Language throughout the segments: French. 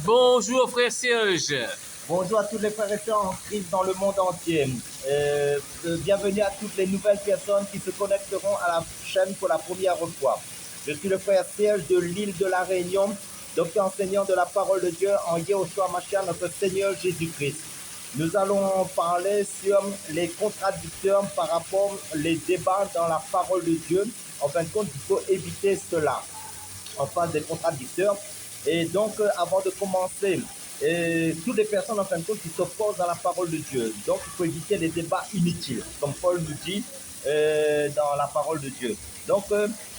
Bonjour frère Serge. Bonjour à tous les frères et sœurs en Christ dans le monde entier. Bienvenue à toutes les nouvelles personnes qui se connecteront à la chaîne pour la première fois. Je suis le frère Serge de l'île de la Réunion, docteur enseignant de la parole de Dieu en Yehoshua Mashiach, notre Seigneur Jésus-Christ. Nous allons parler sur les contradicteurs par rapport aux débats dans la parole de Dieu. En fin de compte, il faut éviter cela. On parle des contradicteurs. Et donc, avant de commencer, toutes les personnes, en fin de compte, qui s'opposent à la parole de Dieu. Donc, il faut éviter les débats inutiles, comme Paul nous dit dans la parole de Dieu. Donc,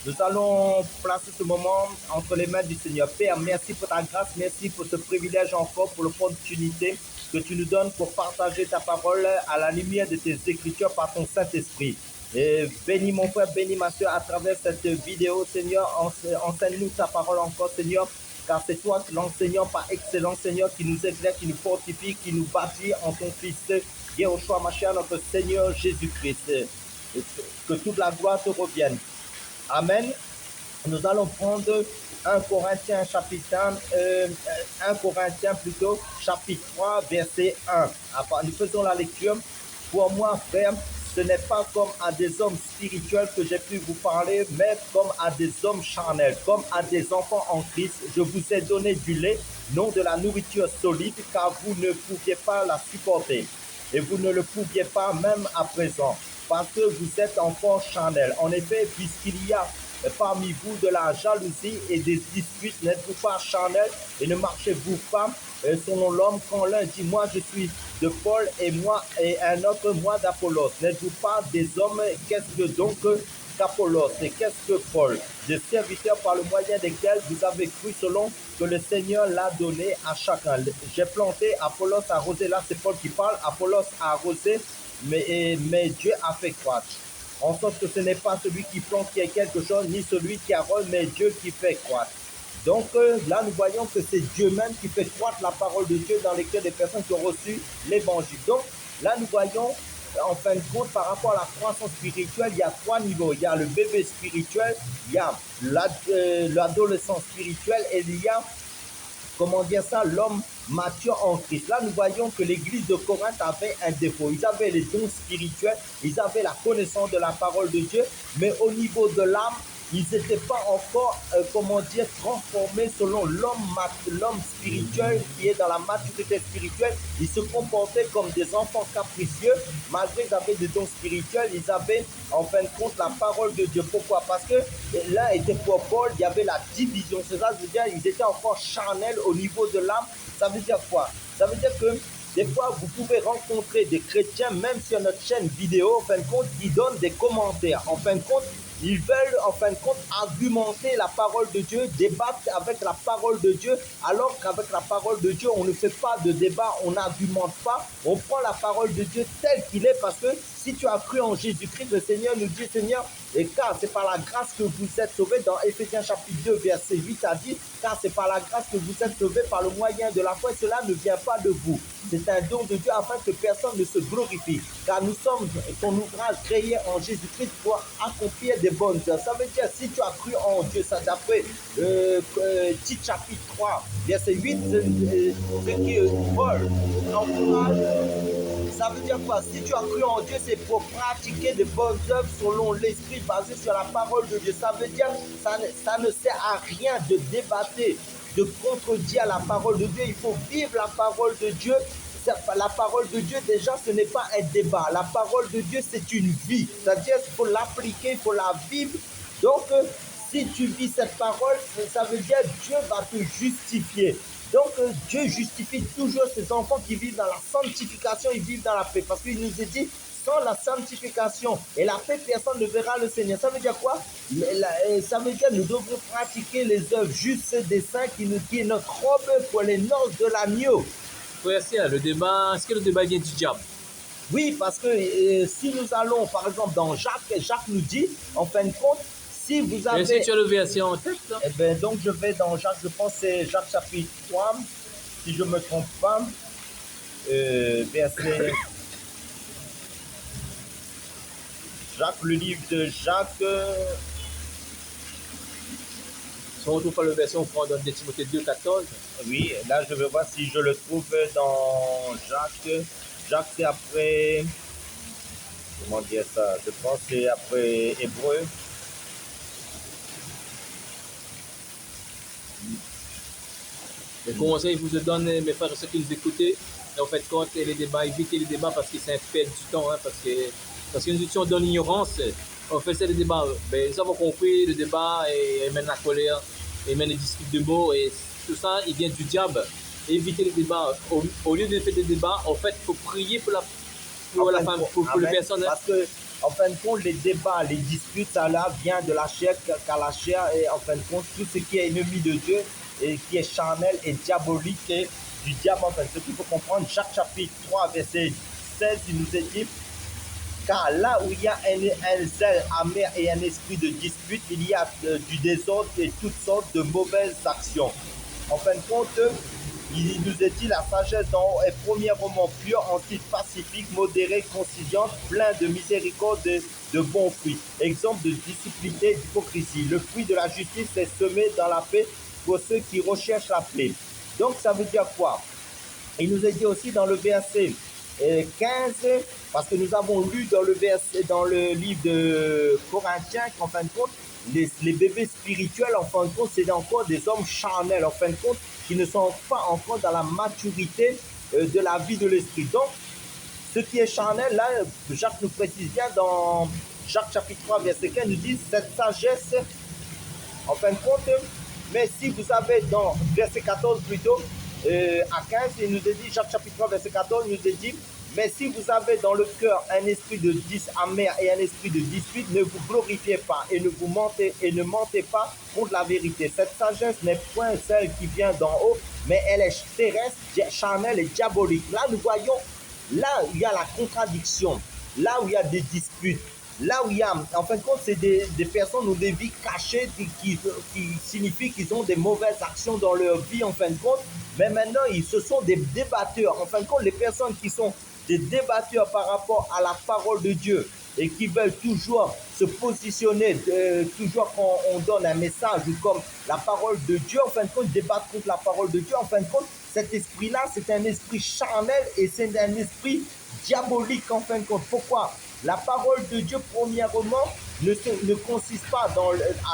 nous allons placer ce moment entre les mains du Seigneur. Père, merci pour ta grâce, merci pour ce privilège encore, pour l'opportunité que tu nous donnes pour partager ta parole à la lumière de tes Écritures par ton Saint-Esprit. Et bénis mon frère, bénis ma soeur à travers cette vidéo, Seigneur. Enseigne-nous ta parole encore, Seigneur, car c'est toi l'enseignant par excellence, Seigneur, qui nous éclaire, qui nous fortifie, qui nous bâtit en ton Fils, Yehoshua Mashiach, notre Seigneur Jésus-Christ. Que toute la gloire te revienne. Amen. Nous allons prendre 1 Corinthiens chapitre 1 Corinthiens plutôt chapitre 3 verset 1. Nous faisons la lecture. Pour moi, frère, ce n'est pas comme à des hommes spirituels que j'ai pu vous parler, mais comme à des hommes charnels, comme à des enfants en Christ. Je vous ai donné du lait, non de la nourriture solide, car vous ne pouviez pas la supporter. Et vous ne le pouviez pas même à présent, parce que vous êtes enfants charnels. En effet, puisqu'il y a parmi vous de la jalousie et des disputes, n'êtes-vous pas charnels et ne marchez-vous pas selon l'homme, quand l'un dit moi je suis de Paul et moi et un autre moi d'Apollos? N'êtes-vous pas des hommes? Qu'est-ce que donc qu'Apollos et qu'est-ce que Paul? Des serviteurs par le moyen desquels vous avez cru selon que le Seigneur l'a donné à chacun. J'ai planté, Apollos a arrosé. Là c'est Paul qui parle. Apollos a arrosé, mais Dieu a fait croître. En sorte que ce n'est pas celui qui plante qui est quelque chose, ni celui qui arrose, mais Dieu qui fait croître. Donc là, nous voyons que c'est Dieu même qui fait croître la parole de Dieu dans les cœurs des personnes qui ont reçu l'évangile. Donc là, nous voyons, en fin de compte, par rapport à la croissance spirituelle, il y a trois niveaux. Il y a le bébé spirituel, il y a l'adolescent spirituel et il y a, comment dire ça, l'homme mature en Christ. Là, nous voyons que l'église de Corinthe avait un défaut. Ils avaient les dons spirituels, ils avaient la connaissance de la parole de Dieu, mais au niveau de l'âme, ils n'étaient pas encore, comment dire, transformés selon l'homme spirituel qui est dans la maturité spirituelle. Ils se comportaient comme des enfants capricieux, malgré qu'ils avaient des dons spirituels, ils avaient en fin de compte la parole de Dieu. Pourquoi? Parce que l'un était pour Paul, il y avait la division. C'est ça, je veux dire, ils étaient encore charnels au niveau de l'âme. Ça veut dire quoi? Ça veut dire que des fois, vous pouvez rencontrer des chrétiens, même sur notre chaîne vidéo, en fin de compte, qui donnent des commentaires. En fin de compte, ils veulent, en fin de compte, argumenter la parole de Dieu, débattre avec la parole de Dieu, alors qu'avec la parole de Dieu, on ne fait pas de débat, on n'argumente pas, on prend la parole de Dieu telle qu'il est, parce que si tu as cru en Jésus-Christ, le Seigneur nous dit, Seigneur, et car c'est par la grâce que vous êtes sauvés, dans Éphésiens chapitre 2, verset 8, a dit, car c'est par la grâce que vous êtes sauvés par le moyen de la foi, cela ne vient pas de vous. C'est un don de Dieu afin que personne ne se glorifie, car nous sommes son ouvrage créé en Jésus-Christ pour accomplir des bonnes œuvres. Ça veut dire, si tu as cru en Dieu, ça d'après Tite chapitre 3, verset 8, ce qui Paul encourage. Ça veut dire quoi? Si tu as cru en Dieu, c'est pour pratiquer de bonnes œuvres selon l'esprit basé sur la parole de Dieu. Ça veut dire ça ne sert à rien de débattre, de contredire la parole de Dieu. Il faut vivre la parole de Dieu. La parole de Dieu, déjà, ce n'est pas un débat. La parole de Dieu, c'est une vie. C'est-à-dire qu'il faut l'appliquer, il faut la vivre. Donc, si tu vis cette parole, ça veut dire que Dieu va te justifier. Donc, Dieu justifie toujours ses enfants qui vivent dans la sanctification, ils vivent dans la paix. Parce qu'il nous a dit, sans la sanctification et la paix, personne ne verra le Seigneur. Ça veut dire quoi? Ça veut dire que nous devons pratiquer les œuvres justes des saints qui est notre robe pour les noces de l'agneau. Frère Serge, le débat, est-ce que le débat vient du diable? Oui, parce que si nous allons, par exemple, dans Jacques nous dit, en fin de compte, si vous avez... Est-ce que tu as le verset en tête là? Eh bien, donc je vais dans Jacques, je pense que c'est Jacques chapitre 3, si je ne me trompe pas, verset... Jacques, le livre de Jacques... Si on retrouve pas le verset, on prend dans 2 Timothée 2, 14. Oui, là je vais voir si je le trouve dans Jacques. Jacques c'est après, comment dire ça, je pense que c'est après Hébreu. Le conseil que je vous donne, mes frères et ceux qui nous écoutez, en fait, quand les débats, évitez les débats parce que c'est un perte du temps, hein, parce que nous étions dans l'ignorance. On faisait les débats. Ben, nous avons compris le débat et mène la colère, et mène les disputes de mots, et tout ça, il vient du diable. Évitez les débats. Au lieu de faire des débats, en fait, il faut prier pour la femme, pour les personnes. Parce que, en fin de compte, les débats, les disputes, ça là vient de la chair, car la chair est, en fin de compte, tout ce qui est ennemi de Dieu et qui est charnel et diabolique et du diable. En fait, ce qu'il faut comprendre, Jacques chapitre 3, verset 16, il nous est dit, car là où il y a un zèle amer et un esprit de dispute, il y a du désordre et toutes sortes de mauvaises actions. En fin de compte, il nous est dit la sagesse d'en haut est premièrement pure, ensuite pacifique, modérée, conciliante, plein de miséricorde, de bons fruits. Exemple de disciplinité, d'hypocrisie. Le fruit de la justice est semé dans la paix pour ceux qui recherchent la paix. Donc ça veut dire quoi? Il nous est dit aussi dans le verset 15, parce que nous avons lu dans le livre de Corinthiens qu'en fin de compte, les bébés spirituels, en fin de compte, c'est encore des hommes charnels, en fin de compte, qui ne sont pas encore dans la maturité de la vie de l'esprit. Donc, ce qui est charnel, là, Jacques nous précise bien dans Jacques chapitre 3, verset 15, nous dit, cette sagesse, en fin de compte, mais si vous avez dans verset 14 plutôt, à 15, il nous est dit, Jacques chapitre 3, verset 14, il nous est dit, mais si vous avez dans le cœur un esprit de amer et un esprit de dispute, ne vous glorifiez pas et ne mentez pas contre la vérité. Cette sagesse n'est point celle qui vient d'en haut, mais elle est terrestre, charnelle et diabolique. Là, nous voyons, là où il y a la contradiction, là où il y a des disputes, là où il y a, en fin de compte, c'est des personnes ou des vies cachées qui signifient qu'ils ont des mauvaises actions dans leur vie, en fin de compte. Mais maintenant, ce sont des débatteurs. En fin de compte, les personnes qui sont des débatteurs par rapport à la parole de Dieu et qui veulent toujours se positionner, toujours quand on donne un message ou comme la parole de Dieu, en fin de compte, débattre contre la parole de Dieu, en fin de compte, cet esprit-là, c'est un esprit charnel et c'est un esprit diabolique, en fin de compte. Pourquoi? La parole de Dieu, premièrement, ne consiste pas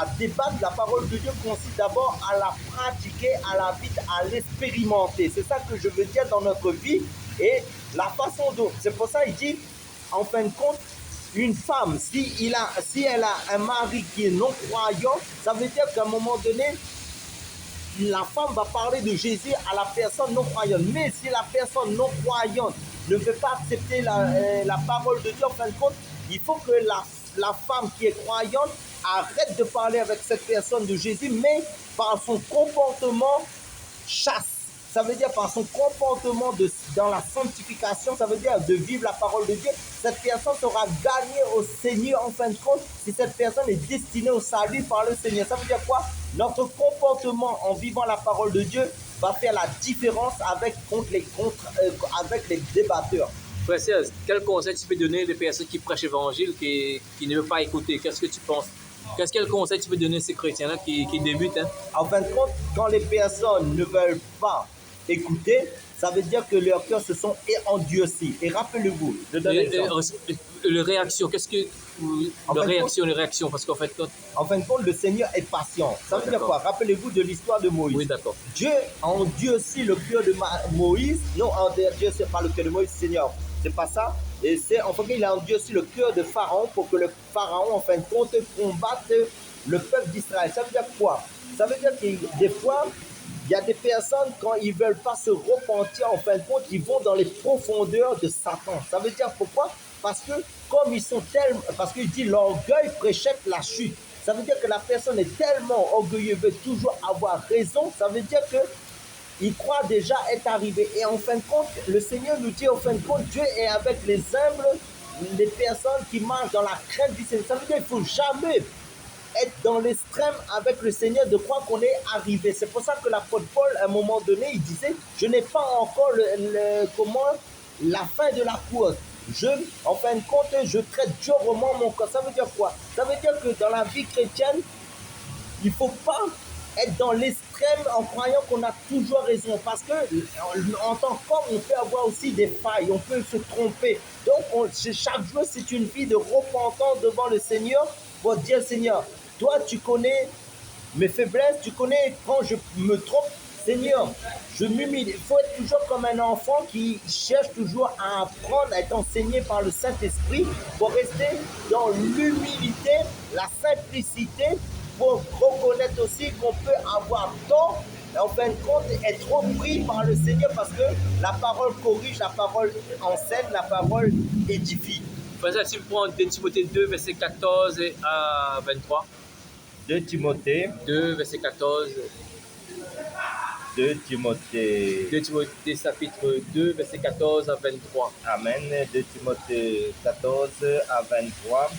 à débattre. La parole de Dieu consiste d'abord à la pratiquer, à la vivre, à l'expérimenter. C'est ça que je veux dire dans notre vie. Et la façon dont, c'est pour ça qu'il dit, en fin de compte, une femme, si elle a un mari qui est non-croyant, ça veut dire qu'à un moment donné, la femme va parler de Jésus à la personne non-croyante. Mais si la personne non-croyante ne veut pas accepter la parole de Dieu, en fin de compte, il faut que la femme qui est croyante arrête de parler avec cette personne de Jésus, mais par son comportement chasse. Ça veut dire par son comportement dans la sanctification, ça veut dire de vivre la parole de Dieu. Cette personne sera gagnée au Seigneur en fin de compte si cette personne est destinée au salut par le Seigneur. Ça veut dire quoi? Notre comportement en vivant la parole de Dieu va faire la différence avec les débatteurs. Frère Serge, quel conseil tu peux donner aux personnes qui prêchent l'évangile, qui ne veulent pas écouter? Qu'est-ce que tu penses? Quel conseil tu peux donner à ces chrétiens-là qui débutent? En fin de compte, quand les personnes ne veulent pas écouter, ça veut dire que leurs cœurs se sont endurcis. Et rappelez-vous, je donne l'exemple. Les réactions, qu'est-ce que... les réactions, parce qu'en fait... En fin de compte, le Seigneur est patient. Ça veut dire quoi? Rappelez-vous de l'histoire de Moïse. Oui, d'accord. Dieu a endurci le cœur de Moïse. Non, Dieu, c'est pas le cœur de Moïse, Seigneur. C'est pas ça. Et c'est, en fait, il a endurci le cœur de Pharaon pour que le Pharaon, en fin de compte, combatte le peuple d'Israël. Ça veut dire quoi? Ça veut dire que des fois, il y a des personnes, quand ils ne veulent pas se repentir, en fin de compte, ils vont dans les profondeurs de Satan. Ça veut dire pourquoi? Parce que comme ils sont tellement... Parce qu'il dit l'orgueil préchète la chute. Ça veut dire que la personne est tellement orgueilleuse, veut toujours avoir raison. Ça veut dire que il croit déjà être arrivé. Et en fin de compte, le Seigneur nous dit, en fin de compte, Dieu est avec les humbles, les personnes qui marchent dans la crainte du Seigneur. Ça veut dire qu'il ne faut jamais être dans l'extrême avec le Seigneur, de croire qu'on est arrivé. C'est pour ça que l'apôtre Paul, à un moment donné, il disait, je n'ai pas encore la fin de la course. En fin de compte, je traite durement mon corps. Ça veut dire quoi? Ça veut dire que dans la vie chrétienne, il ne faut pas être dans l'extrême en croyant qu'on a toujours raison. Parce que en tant qu'homme, on peut avoir aussi des failles, on peut se tromper. Donc chaque jour, c'est une vie de repentance devant le Seigneur pour dire, Seigneur, toi tu connais mes faiblesses, tu connais quand je me trompe. Seigneur, je m'humilie. Il faut être toujours comme un enfant qui cherche toujours à apprendre, à être enseigné par le Saint-Esprit pour rester dans l'humilité, la simplicité, pour reconnaître aussi qu'on peut avoir tort, et en fin de compte, être repris par le Seigneur parce que la parole corrige, la parole enseigne, la parole édifie. Par exemple, si vous prenez 2 Timothée 2, verset 14 à 23. 2 Timothée. 2, verset 14. 2 Timothée. 2 Timothée chapitre 2, verset 14 à 23. Amen. 2 Timothée 14 à 23.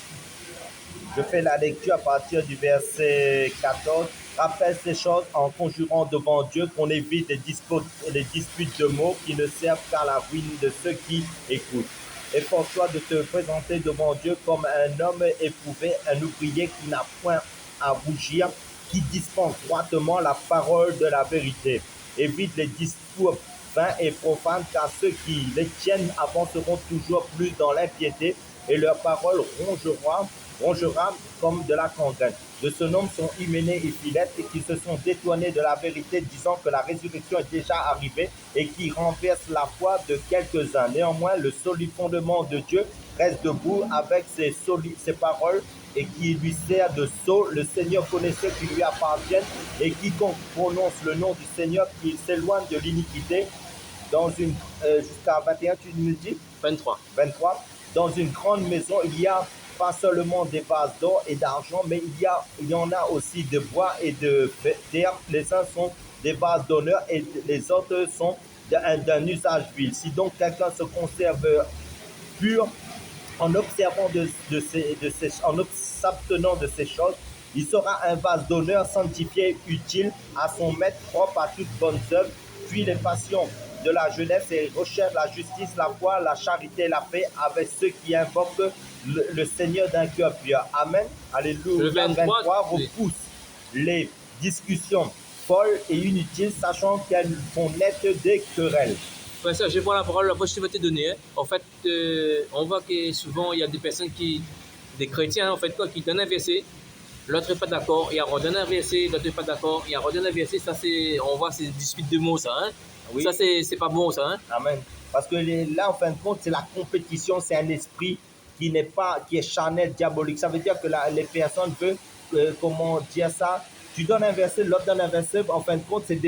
Je fais la lecture à partir du verset 14. Rappelle ces choses en conjurant devant Dieu qu'on évite les disputes de mots qui ne servent qu'à la ruine de ceux qui écoutent. Efforce-toi de te présenter devant Dieu comme un homme éprouvé, un ouvrier qui n'a point à rougir, qui dispense droitement la parole de la vérité. Évite les discours vains et profanes, car ceux qui les tiennent avanceront toujours plus dans l'impiété, et leur parole rongera comme de la gangrène. De ce nom sont Hyménée et Philette qui se sont détournés de la vérité, disant que la résurrection est déjà arrivée et qui renversent la foi de quelques-uns. Néanmoins, le solide fondement de Dieu reste debout avec ses paroles et qui lui sert de sceau. Le Seigneur connaît ceux qui lui appartiennent, et quiconque prononce le nom du Seigneur qui s'éloigne de l'iniquité. Dans une jusqu'à 21, tu me dis 23. Dans une grande maison, il y a pas seulement des vases d'or et d'argent, mais il y en a aussi de bois et de terre. Les uns sont des vases d'honneur et les autres sont d'un usage vil. Si donc quelqu'un se conserve pur en observant en s'abstenant de ces choses, il sera un vase d'honneur sanctifié, utile à son maître, propre à toute bonne œuvre. Puis les passions de la jeunesse et recherche la justice, la foi, la charité et la paix avec ceux qui invoquent le Seigneur d'un cœur pur. Amen. Alléluia. Le 23 repousse les discussions folles et inutiles, sachant qu'elles font naître des querelles. Ouais, ça, je prends la parole, la fois je vais te donner. En fait, on voit que souvent il y a des personnes des chrétiens, en fait, quoi, qui donnent un verset, l'autre n'est pas d'accord, il redonne un verset, l'autre n'est pas d'accord, il redonne un verset. Ça, on voit, c'est des disputes de mots, ça. Hein? Oui. Ça, c'est pas bon, ça. Hein? Amen. Parce que là, en fin de compte, c'est la compétition, c'est un esprit qui est charnel, diabolique. Ça veut dire que les personnes veulent, comment dire ça, tu donnes un verset, l'autre donne un verset, en fin de compte, c'est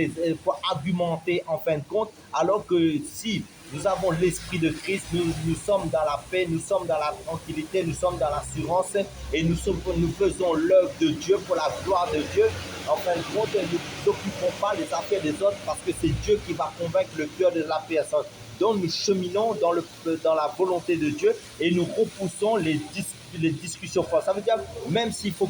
pour argumenter, en fin de compte, alors que si nous avons l'esprit de Christ, nous sommes dans la paix, nous sommes dans la tranquillité, nous sommes dans l'assurance, et nous faisons l'œuvre de Dieu pour la gloire de Dieu. En fin de compte, nous n'occupons pas les affaires des autres parce que c'est Dieu qui va convaincre le cœur de la personne. Donc nous cheminons dans la volonté de Dieu et nous repoussons les discussions fortes. Ça veut dire, même s'il faut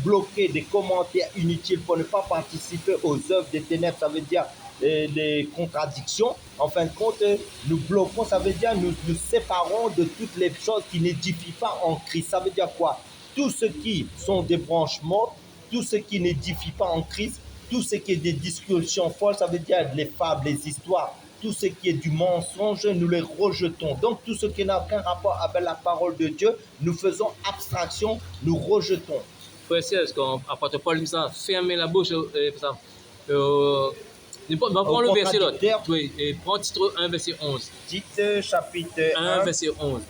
bloquer des commentaires inutiles pour ne pas participer aux œuvres des ténèbres, ça veut dire les contradictions, en fin de compte, nous bloquons, ça veut dire nous séparons de toutes les choses qui n'édifient pas en Christ. Ça veut dire quoi? Tout ce qui sont des branches mortes, tout ce qui n'édifie pas en Christ, tout ce qui est des discussions folles, ça veut dire les fables, les histoires, tout ce qui est du mensonge, nous les rejetons. Donc tout ce qui n'a aucun rapport avec la parole de Dieu, nous faisons abstraction, nous rejetons. Frère, est-ce qu'apôtre Paul dit ça, fermez la bouche, prends le verset l'autre. Oui, et prends titre 1, verset 11. Titre chapitre 1, verset 11.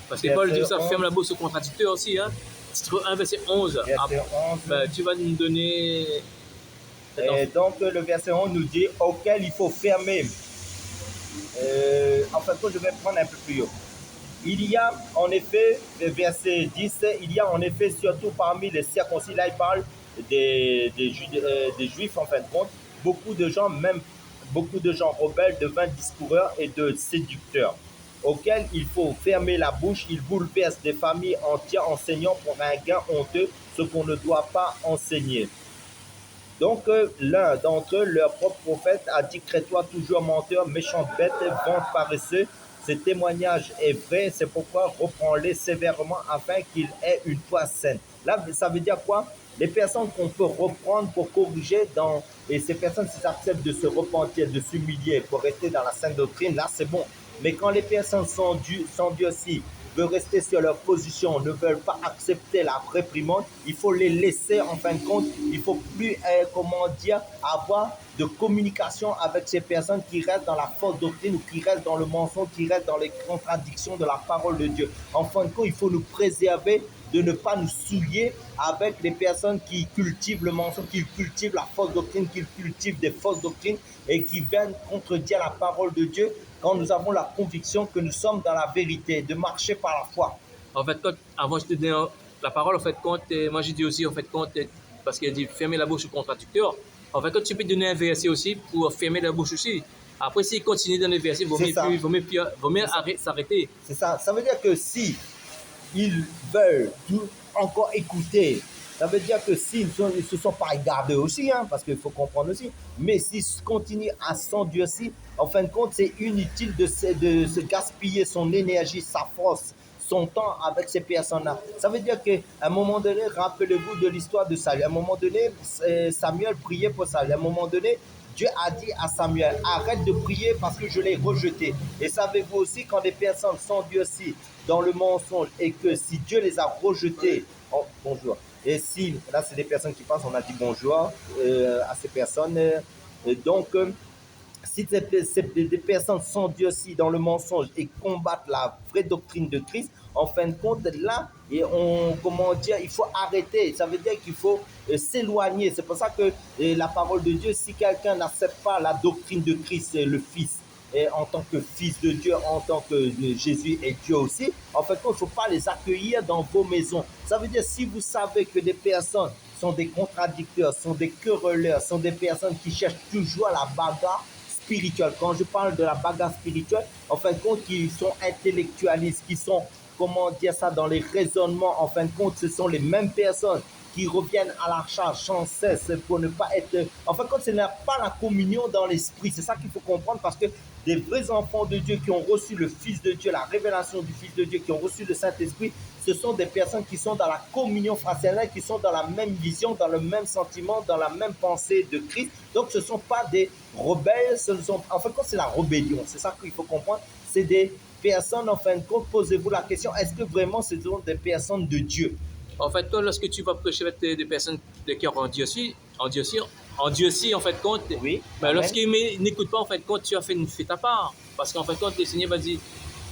Parce que Paul dit ça, ferme la bouche au contradicteur aussi. Hein. Titre 1, verset 11. Verset 11. Ben, tu vas nous donner... Et donc le verset 11 nous dit auquel il faut fermer. En fait, je vais prendre un peu plus haut. Il y a en effet, verset 10, il y a en effet surtout parmi les circoncis, là il parle des juifs en fin de compte, beaucoup de gens rebelles deviennent discoureurs et de séducteurs, auxquels il faut fermer la bouche. Ils bouleversent des familles entières enseignant pour un gain honteux ce qu'on ne doit pas enseigner. Donc l'un d'entre eux, leur propre prophète, a dit: crée-toi toujours menteur, méchante bête, vente paresseux. Ce témoignage est vrai, c'est pourquoi reprends-les sévèrement afin qu'ils aient une foi saine. Là, ça veut dire quoi? Les personnes qu'on peut reprendre pour corriger, et ces personnes, s'ils acceptent de se repentir, de s'humilier pour rester dans la sainte doctrine, là c'est bon. Mais quand les personnes sont aussi, veulent rester sur leur position, ne veulent pas accepter la réprimande, il faut les laisser en fin de compte. Il ne faut plus, avoir de communication avec ces personnes qui restent dans la fausse doctrine ou qui restent dans le mensonge, qui restent dans les contradictions de la parole de Dieu. En fin de compte, il faut nous préserver de ne pas nous souiller avec les personnes qui cultivent le mensonge, qui cultivent la fausse doctrine, qui cultivent des fausses doctrines et qui viennent contredire la parole de Dieu quand nous avons la conviction que nous sommes dans la vérité, de marcher par la foi. En fait, avant je te donne la parole, en fait, moi j'ai dit aussi, en fait, parce qu'il a dit fermer la bouche au contradicteur. En fait, quand tu peux donner un verset aussi pour fermer la bouche aussi. Après, s'il continue dans les versets, il vaut mieux s'arrêter. C'est ça. Ça veut dire que si ils veulent encore écouter, ça veut dire que s'ils ne se sont pas égardés aussi, parce qu'il faut comprendre aussi, mais s'ils continuent à s'endurcir, en fin de compte, c'est inutile de se gaspiller son énergie, sa force, son temps avec ces personnes-là. Ça veut dire qu'à un moment donné, rappelez-vous de l'histoire de Saül. À un moment donné, Samuel priait pour Saül. À un moment donné, Dieu a dit à Samuel, arrête de prier parce que je l'ai rejeté. Et savez-vous aussi, quand des personnes s'endurcissent dans le mensonge et que si Dieu les a rejetés, bonjour, et si, là c'est des personnes qui passent, on a dit bonjour à ces personnes, si des personnes s'endurcissent dans le mensonge et combattent la vraie doctrine de Christ, en fin de compte, là, il faut arrêter. Ça veut dire qu'il faut s'éloigner. C'est pour ça que la parole de Dieu, si quelqu'un n'accepte pas la doctrine de Christ, le Fils, et en tant que Fils de Dieu, en tant que Jésus est Dieu aussi, en fait, il ne faut pas les accueillir dans vos maisons. Ça veut dire, si vous savez que des personnes sont des contradicteurs, sont des querelleurs, sont des personnes qui cherchent toujours la bagarre spirituelle. Quand je parle de la bagarre spirituelle, en fin de compte, qui sont intellectualistes, qui sont, dans les raisonnements, en fin de compte, ce sont les mêmes personnes qui reviennent à la charge sans cesse pour ne pas être... En fin de compte, ce n'est pas la communion dans l'esprit. C'est ça qu'il faut comprendre, parce que des vrais enfants de Dieu qui ont reçu le Fils de Dieu, la révélation du Fils de Dieu, qui ont reçu le Saint-Esprit, ce sont des personnes qui sont dans la communion fraternelle, qui sont dans la même vision, dans le même sentiment, dans la même pensée de Christ. Donc, ce ne sont pas des rebelles, en fin de compte, c'est la rébellion. C'est ça qu'il faut comprendre. C'est des personnes, en fin de compte, posez-vous la question, est-ce que vraiment ce sont des personnes de Dieu? En fait, toi, lorsque tu vas prêcher avec des personnes de cœur endurci, en fait, compte, oui, ben, lorsqu'ils n'écoutent pas, en fait, compte, tu as fait ta part. Parce qu'en fait, compte, le Seigneur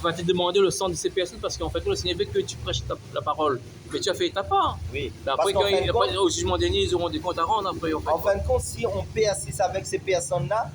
va te demander le sang de ces personnes, parce qu'en fait, le Seigneur veut que tu prêches la parole. Mais tu as fait ta part. Oui. Ben, après, au jugement dernier, ils auront des comptes à rendre. Après, en fin de compte, si on persiste avec ces personnes-là,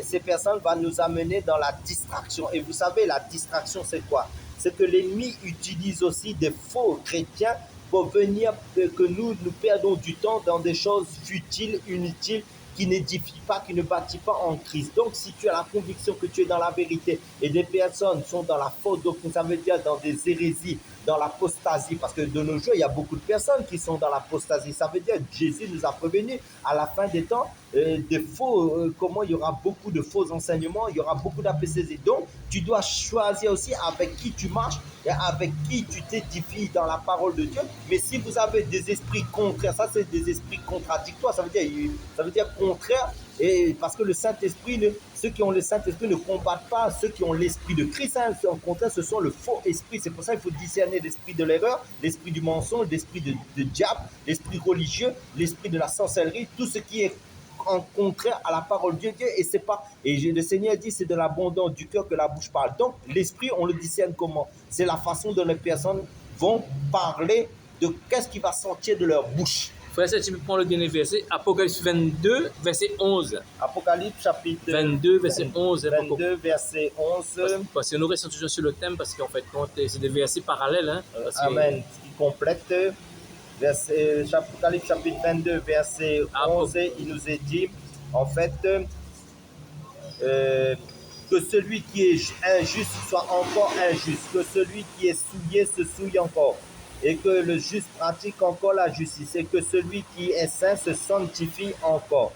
ces personnes vont nous amener dans la distraction. Et vous savez, la distraction, c'est quoi? C'est que l'ennemi utilise aussi des faux chrétiens pour venir que nous perdons du temps dans des choses futiles, inutiles, qui n'édifient pas, qui ne bâtissent pas en Christ. Donc, si tu as la conviction que tu es dans la vérité et des personnes sont dans la faute doctrine, ça veut dire dans des hérésies, dans l'apostasie, parce que de nos jours, il y a beaucoup de personnes qui sont dans l'apostasie. Ça veut dire que Jésus nous a prévenus à la fin des temps, il y aura beaucoup de faux enseignements, il y aura beaucoup d'apostasies. Donc, tu dois choisir aussi avec qui tu marches et avec qui tu t'édifies dans la parole de Dieu. Mais si vous avez des esprits contraires, ça c'est des esprits contradictoires, ça veut dire contraire, et parce que le Saint-Esprit, ceux qui ont le Saint-Esprit ne combattent pas ceux qui ont l'esprit de Christ. Au contraire, ce sont le faux esprit. C'est pour ça qu'il faut discerner l'esprit de l'erreur, l'esprit du mensonge, l'esprit de diable, l'esprit religieux, l'esprit de la sorcellerie, tout ce qui est en contraire à la parole de Dieu. Et c'est pas, et le Seigneur dit, c'est de l'abondance du cœur que la bouche parle. Donc l'esprit, on le discerne comment? C'est la façon dont les personnes vont parler de qu'est-ce qui va sortir de leur bouche. Frère, tu peux prendre le dernier verset, Apocalypse 22, verset 11. Apocalypse chapitre 22, verset 11. 22, verset 11. Parce que nous restons toujours sur le thème, parce qu'en fait, c'est des versets parallèles. Amen. Qui complète, Apocalypse chapitre 22, verset 11, il nous est dit, en fait, que celui qui est injuste soit encore injuste, que celui qui est souillé se souille encore, et que le juste pratique encore la justice, et que celui qui est saint se sanctifie encore.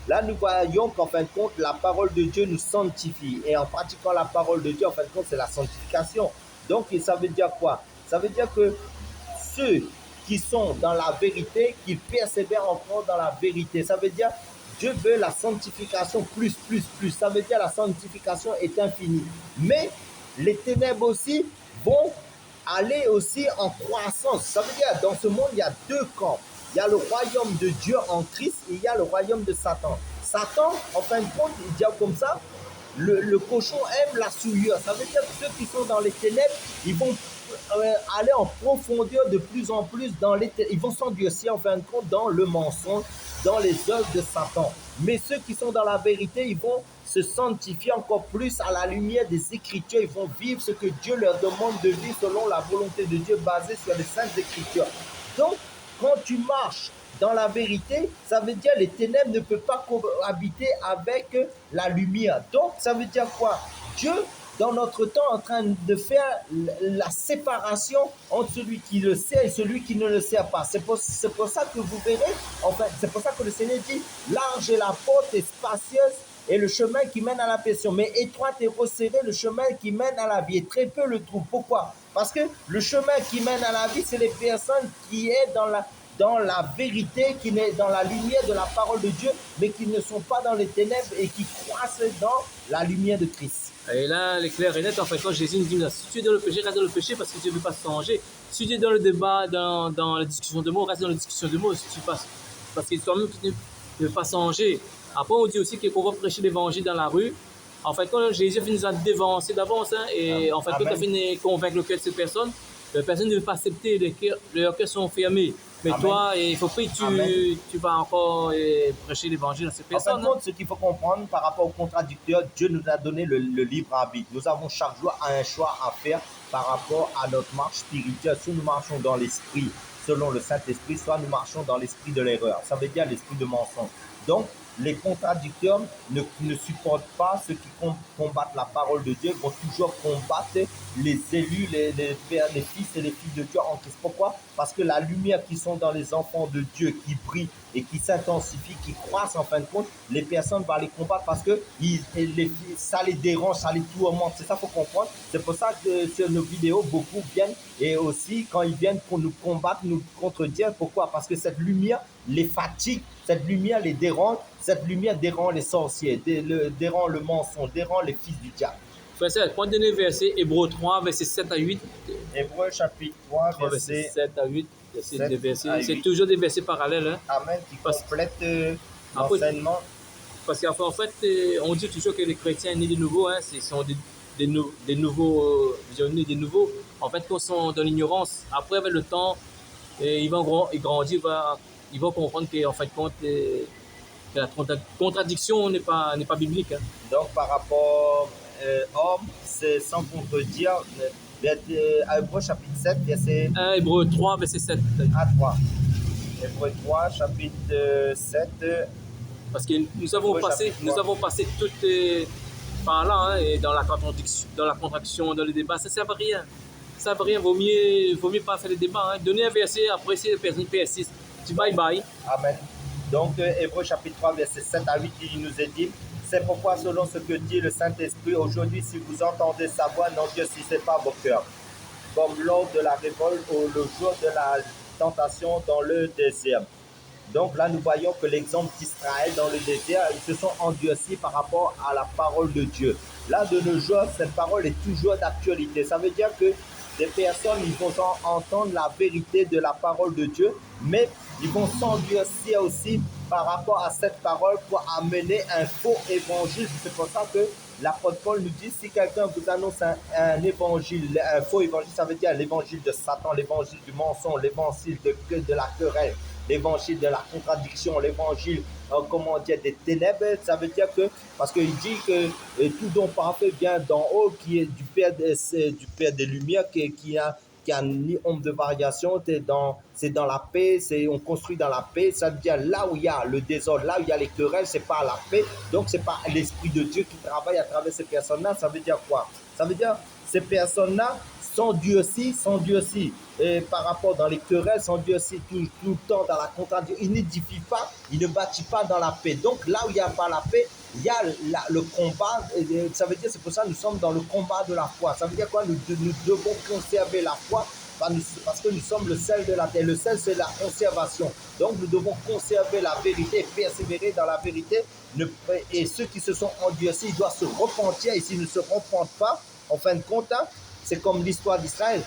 Là, nous voyons qu'en fin de compte, la parole de Dieu nous sanctifie. Et en pratiquant la parole de Dieu, en fin de compte, c'est la sanctification. Donc, ça veut dire quoi? Ça veut dire que ceux qui sont dans la vérité, qui persévèrent encore dans la vérité. Ça veut dire, Dieu veut la sanctification plus, plus, plus. Ça veut dire la sanctification est infinie. Mais les ténèbres aussi vont aller aussi en croissance. Ça veut dire, dans ce monde, il y a deux camps. Il y a le royaume de Dieu en Christ et il y a le royaume de Satan. Satan, en fin de compte, il dit comme ça, le cochon aime la souillure. Ça veut dire que ceux qui sont dans les ténèbres, ils vont aller en profondeur de plus en plus dans les ténèbres. Ils vont s'endurcir en fin de compte dans le mensonge, dans les œuvres de Satan. Mais ceux qui sont dans la vérité, ils vont se sanctifier encore plus à la lumière des Écritures. Ils vont vivre ce que Dieu leur demande de vivre selon la volonté de Dieu basée sur les saintes Écritures. Donc, quand tu marches dans la vérité, ça veut dire les ténèbres ne peuvent pas cohabiter avec la lumière. Donc, ça veut dire quoi? Dieu, dans notre temps, est en train de faire la séparation entre celui qui le sait et celui qui ne le sait pas. C'est pour ça que vous verrez, enfin, c'est pour ça que le Seigneur dit, large est la porte et spacieuse et le chemin qui mène à la perdition. Mais étroite et resserrée, le chemin qui mène à la vie. Et très peu le trouvent. Pourquoi? Parce que le chemin qui mène à la vie, c'est les personnes qui sont dans la vérité, qui est dans la lumière de la parole de Dieu, mais qui ne sont pas dans les ténèbres et qui croissent dans la lumière de Christ. Et là, les clairs et net, en fait, quand Jésus nous dit, si tu es dans le péché, reste dans le péché parce que tu ne veux pas changer. Si tu es dans le débat, dans la discussion de mots, reste dans la discussion de mots. Si tu passes, parce que toi-même, tu ne veux pas changer. Après, on dit aussi qu'on va prêcher l'évangile dans la rue. En fait, quand Jésus nous a dévancé d'avance, hein, et en fait, quand tu as fini de convaincre le cœur de ces personnes, les personnes ne veulent pas accepter, leurs cœurs sont fermés. Mais Amen. Toi, il faut que tu vas encore prêcher l'évangile à ces personnes. En fait, ce qu'il faut comprendre par rapport au contradicteur, Dieu nous a donné le libre arbitre. Nous avons chaque jour un choix à faire par rapport à notre marche spirituelle. Soit nous marchons dans l'esprit, selon le Saint-Esprit, soit nous marchons dans l'esprit de l'erreur. Ça veut dire l'esprit de mensonge. Donc, les contradicteurs ne supportent pas ceux qui combattent la parole de Dieu, vont toujours combattre les élus, les pères, les fils et les filles de Dieu en Christ. Pourquoi? Parce que la lumière qui sont dans les enfants de Dieu, qui brille et qui s'intensifie, qui croissent en fin de compte, les personnes vont les combattre parce que ça les dérange, ça les tourmente. C'est ça qu'il faut comprendre. C'est pour ça que sur nos vidéos, beaucoup viennent et aussi quand ils viennent pour nous combattre, nous contredire. Pourquoi? Parce que cette lumière les fatigue, cette lumière les dérange, cette lumière dérange les sorciers, dérange le mensonge, dérange les fils du diable. Frère Serge, prends le verset, Hébreux 3, verset 7 à 8. Hébreux chapitre 3, verset 7 à 8. C'est toujours des versets parallèles. Hein? Amen, qui complètent l'enseignement. Parce qu'en fait, on dit toujours que les chrétiens nés de nouveau, hein, ce sont des nouveaux, nés de nouveau. En fait, quand ils sont dans l'ignorance, après, avec le temps, ils vont grandir, ils vont comprendre qu'en fin de compte, que la contradiction n'est pas biblique. Hein. Donc, par rapport homme, c'est sans contredire. Hébreux chapitre 7, verset 1, Hébreux 3, verset 7. À 3. Hébreux 3, chapitre 7. Parce que nous avons passé toutes par là, hein, et dans la contradiction, dans les débats, ça ne sert à rien. Ça ne sert à rien, vaut mieux pas faire les débats. Hein. Donner un verset, après si les personnes persistent, tu bye bye. Amen. Donc, Hébreux chapitre 3, verset 7 à 8, il nous est dit, c'est pourquoi, selon ce que dit le Saint-Esprit, aujourd'hui, si vous entendez sa voix, n'endurcissez pas vos cœurs, comme lors de la révolte ou le jour de la tentation dans le désert. Donc là, nous voyons que l'exemple d'Israël dans le désert, ils se sont endurcis par rapport à la parole de Dieu. Là, de nos jours, cette parole est toujours d'actualité. Ça veut dire que des personnes, ils vont entendre la vérité de la parole de Dieu, mais ils vont s'endurcir aussi par rapport à cette parole pour amener un faux évangile. C'est pour ça que l'apôtre Paul nous dit, si quelqu'un vous annonce un évangile, un faux évangile, ça veut dire l'évangile de Satan, l'évangile du mensonge, l'évangile de la querelle, l'évangile de la contradiction, l'évangile, comment dire, des ténèbres, ça veut dire que, parce qu'il dit que tout don parfait vient d'en haut, qui est du Père des Lumières, qui a ni ombre de variation, c'est dans la paix, on construit dans la paix. Ça veut dire là où il y a le désordre, là où il y a les querelles, c'est pas la paix. Donc c'est pas l'Esprit de Dieu qui travaille à travers ces personnes-là. Ça veut dire quoi? Ça veut dire ces personnes-là s'endurcissent, et par rapport dans les querelles, s'endurcissent tout le temps dans la contradiction. Ils n'édifient pas, ils ne bâtissent pas dans la paix. Donc là où il n'y a pas la paix, il y a le combat. Ça veut dire, c'est pour ça que nous sommes dans le combat de la foi. Ça veut dire quoi? Nous devons conserver la foi parce que nous sommes le sel de la terre. Le sel, c'est la conservation. Donc, nous devons conserver la vérité, persévérer dans la vérité. Et ceux qui se sont endurcis, ils doivent se repentir. Et s'ils ne se repentent pas, en fin de compte, hein, c'est comme l'histoire d'Israël.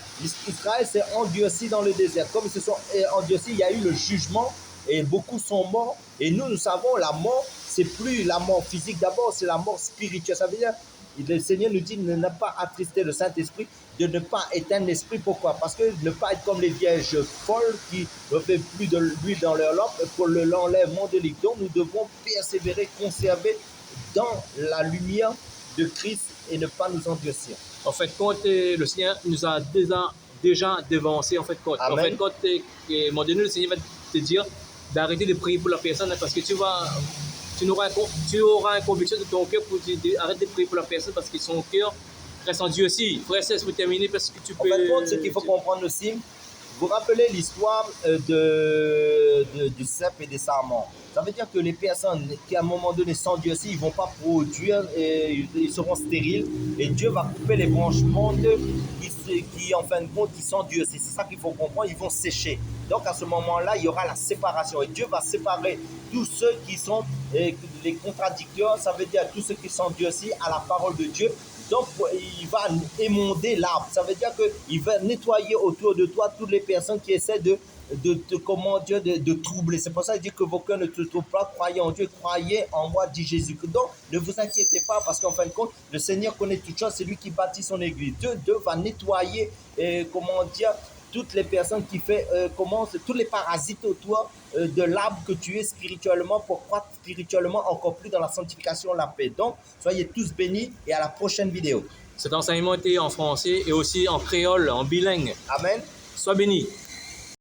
Israël s'est endurci dans le désert. Comme ils se sont endurcis, il y a eu le jugement et beaucoup sont morts. Et nous savons, la mort, c'est plus la mort physique d'abord, c'est la mort spirituelle. Ça veut dire, le Seigneur nous dit de ne pas attrister le Saint-Esprit, de ne pas éteindre l'esprit. Pourquoi? Parce que ne pas être comme les vierges folles qui ne fait plus de l'huile dans leur lampe pour l'enlèvement de l'huile. Donc nous devons persévérer, conserver dans la lumière de Christ et ne pas nous endurcir. En fait, quand le Seigneur nous a déjà devancé, en fait, quand, Amen. en fait, quand à un moment donné, le Seigneur va te dire d'arrêter de prier pour la personne parce que tu auras une conviction de ton cœur pour dire arrête de prier pour la personne parce que son cœur reste endurci. Frère, c'est pour terminer parce que tu peux. En fait, ce qu'il faut comprendre aussi, vous rappelez l'histoire du cep et des sarments. Ça veut dire que les personnes qui à un moment donné s'endurcissent, ils ne vont pas produire, et ils seront stériles. Et Dieu va couper les branchements qui en fin de compte, qui s'endurcissent. C'est ça qu'il faut comprendre, ils vont sécher. Donc à ce moment-là, il y aura la séparation. Et Dieu va séparer tous ceux qui sont les contradicteurs, ça veut dire tous ceux qui s'endurcissent à la parole de Dieu. Donc, il va émonder l'arbre. Ça veut dire qu'il va nettoyer autour de toi toutes les personnes qui essaient de troubler. C'est pour ça qu'il dit que vos cœurs ne se trouvent pas. Croyez en Dieu, croyez en moi, dit Jésus. Donc, ne vous inquiétez pas parce qu'en fin de compte, le Seigneur connaît toutes choses. C'est lui qui bâtit son église. Dieu va nettoyer, toutes les personnes qui tous les parasites autour de l'arbre que tu es spirituellement pour croître spirituellement encore plus dans la sanctification, la paix. Donc, soyez tous bénis et à la prochaine vidéo. Cet enseignement était en français et aussi en créole, en bilingue. Amen. Sois béni.